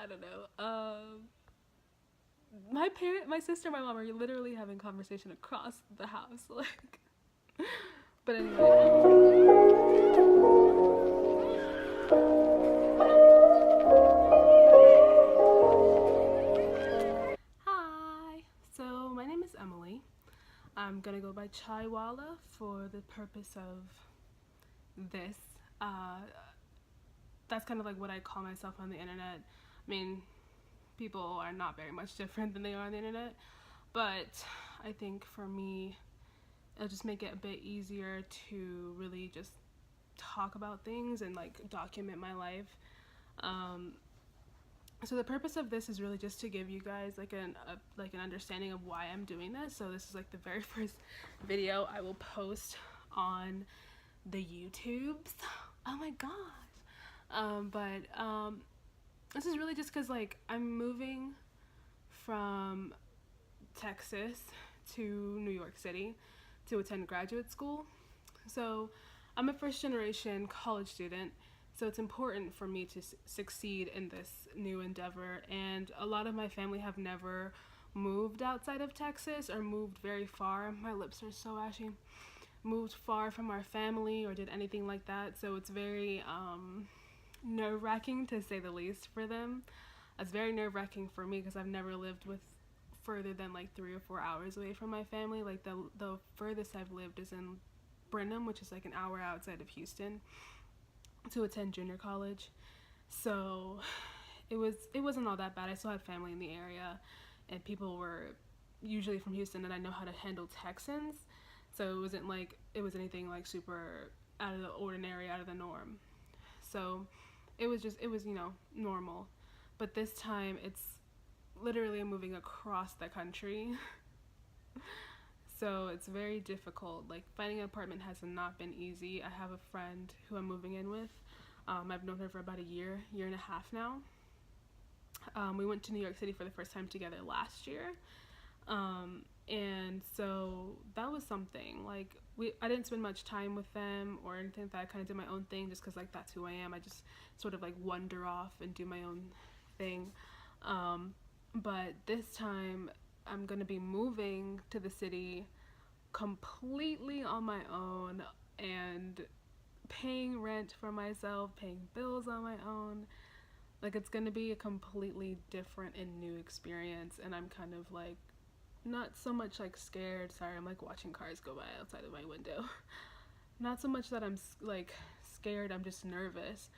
don't know. My sister, my mom are literally having conversation across the house, like. But anyway. Hi. So my name is Emily. I'm gonna go by Chaiwala for the purpose of this. Uh, that's kind of like what I call myself on the internet. I mean, people are not very much different than they are on the internet, but I think for me, it'll just make it a bit easier to really just talk about things and like document my life. Um, so the purpose of this is really just to give you guys like an understanding of why I'm doing this. So this is like the very first video I will post on the YouTubes. Oh my gosh. But this is really just because like I'm moving from Texas to New York City to attend graduate school. So I'm a first generation college student, so it's important for me to succeed in this new endeavor. And a lot of my family have never moved outside of Texas or moved very far. My lips are so ashy. Moved far from our family or did anything like that. So it's very nerve wracking to say the least for them. It's very nerve wracking for me because I've never lived with further than like 3 or 4 hours away from my family. Like the furthest I've lived is in Brenham, which is like an hour outside of Houston, to attend junior college. So it wasn't all that bad. I still had family in the area, and people were usually from Houston, and I know how to handle Texans. So it was anything like super out of the ordinary, out of the norm. So it was normal. But this time it's literally moving across the country. So it's very difficult. Like finding an apartment has not been easy. I have a friend who I'm moving in with. I've known her for about a year and a half now. We went to New York City for the first time together last year. And so that was something. Like I didn't spend much time with them or anything like that. I kind of did my own thing just because like that's who I am. I just sort of like wander off and do my own thing. But this time I'm gonna be moving to the city completely on my own and paying rent for myself, paying bills on my own. Like it's gonna be a completely different and new experience, and I'm kind of like not so much like scared. Sorry, I'm like watching cars go by outside of my window. Not so much that I'm like scared, I'm just nervous.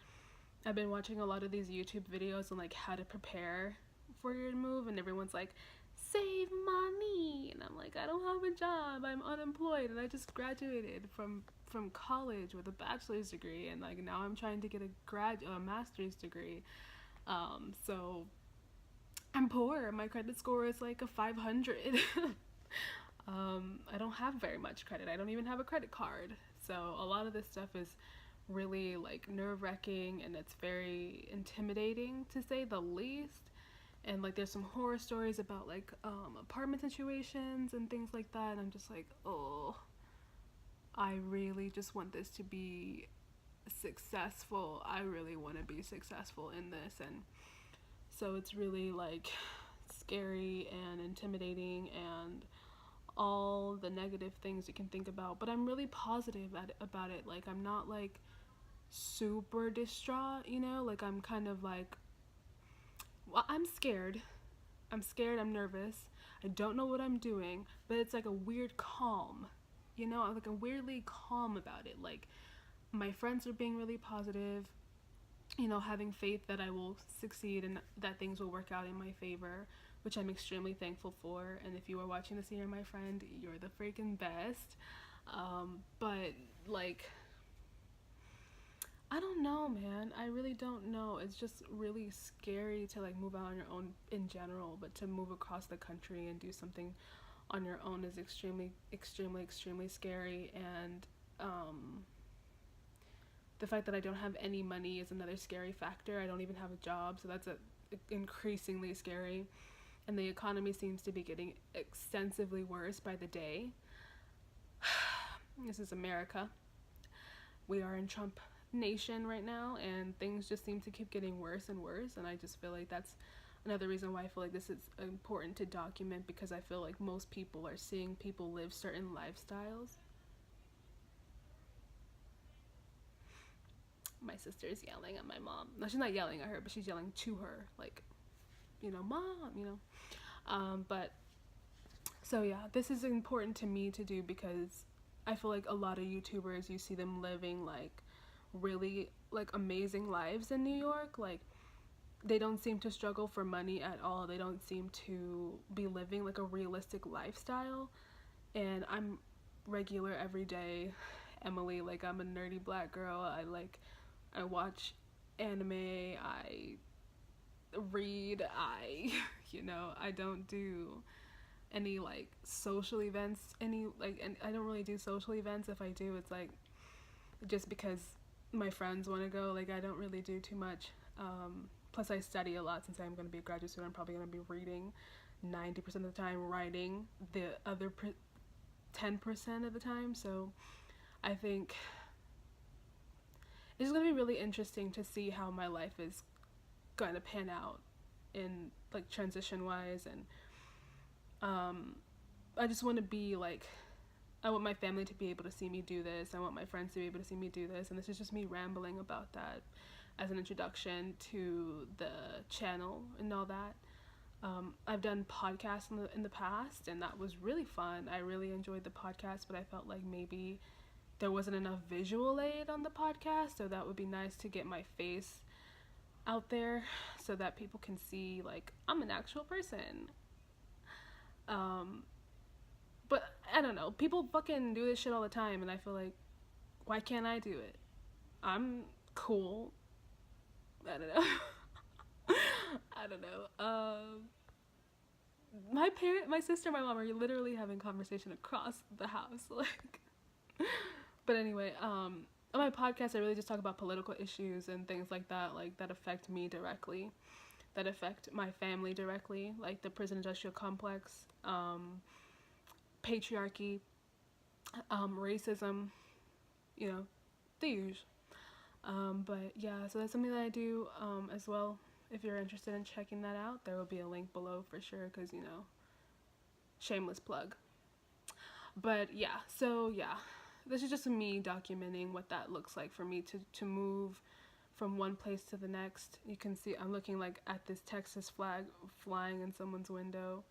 I've been watching a lot of these YouTube videos on like how to prepare for your move, and everyone's like, save money, and I'm like, I don't have a job, I'm unemployed, and I just graduated from college with a bachelor's degree, and like now I'm trying to get a master's degree. So I'm poor. My credit score is like a 500. I don't have very much credit. I don't even have a credit card. So a lot of this stuff is really like nerve-wracking, and it's very intimidating to say the least. And like there's some horror stories about like apartment situations and things like that, and I'm just like, oh, I really just want this to be successful. I really want to be successful in this. And so it's really like scary and intimidating and all the negative things you can think about, but I'm really positive about it. Like I'm not like super distraught, like I'm kind of like, well, I'm scared. I'm nervous. I don't know what I'm doing, but it's like a weird calm. I'm like, I'm weirdly calm about it. Like my friends are being really positive, having faith that I will succeed and that things will work out in my favor, which I'm extremely thankful for. And if you are watching this and you're my friend, you're the freaking best. But like, I don't know, man. I really don't know. It's just really scary to like move out on your own in general, but to move across the country and do something on your own is extremely, extremely, extremely scary. And the fact that I don't have any money is another scary factor. I don't even have a job, so that's increasingly scary. And the economy seems to be getting extensively worse by the day. This is America. We are in Trump nation right now, and things just seem to keep getting worse and worse. And I just feel like that's another reason why I feel like this is important to document, because I feel like most people are seeing people live certain lifestyles. My sister is yelling at my mom. No, she's not yelling at her, but she's yelling to her, like, mom, but so yeah, this is important to me to do, because I feel like a lot of YouTubers, you see them living like really like amazing lives in New York. Like, they don't seem to struggle for money at all. They don't seem to be living like a realistic lifestyle. And I'm regular everyday Emily. Like, I'm a nerdy black girl. I watch anime, I read, I don't do any like social events, and I don't really do social events. If I do, it's like just because my friends want to go. Like, I don't really do too much. Plus I study a lot. Since I'm going to be a graduate student, I'm probably going to be reading 90% of the time, writing the other 10% of the time. So I think it's going to be really interesting to see how my life is going to pan out in like transition wise. And I just want to be like, I want my family to be able to see me do this. I want my friends to be able to see me do this. And this is just me rambling about that as an introduction to the channel and all that. I've done podcasts in the past, and that was really fun. I really enjoyed the podcast, but I felt like maybe there wasn't enough visual aid on the podcast, so that would be nice to get my face out there so that people can see like I'm an actual person. But I don't know, people fucking do this shit all the time, and I feel like, why can't I do it? I'm cool. I don't know. I don't know. My sister, my mom are literally having conversation across the house, like. But anyway, on my podcast, I really just talk about political issues and things like that affect me directly, that affect my family directly, like the prison industrial complex, patriarchy, racism, the usual. But yeah, so that's something that I do as well. If you're interested in checking that out, there will be a link below for sure, because, shameless plug. But yeah, so yeah, this is just me documenting what that looks like for me to move from one place to the next. You can see I'm looking like at this Texas flag flying in someone's window.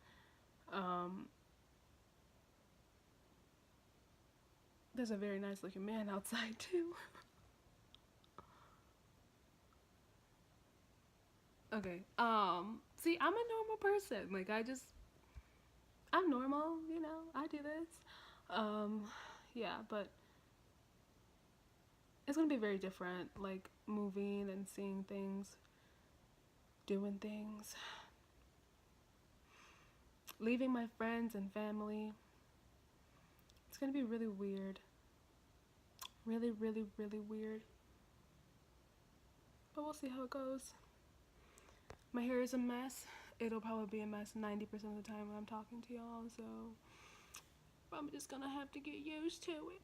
There's a very nice looking man outside too. Okay. See, I'm a normal person. Like, I'm normal, I do this. Um, yeah, but it's gonna be very different, like, moving and seeing things, doing things, leaving my friends and family. It's gonna be really weird. Really, really, really weird. But we'll see how it goes. My hair is a mess. It'll probably be a mess 90% of the time when I'm talking to y'all, so I'm just gonna have to get used to it.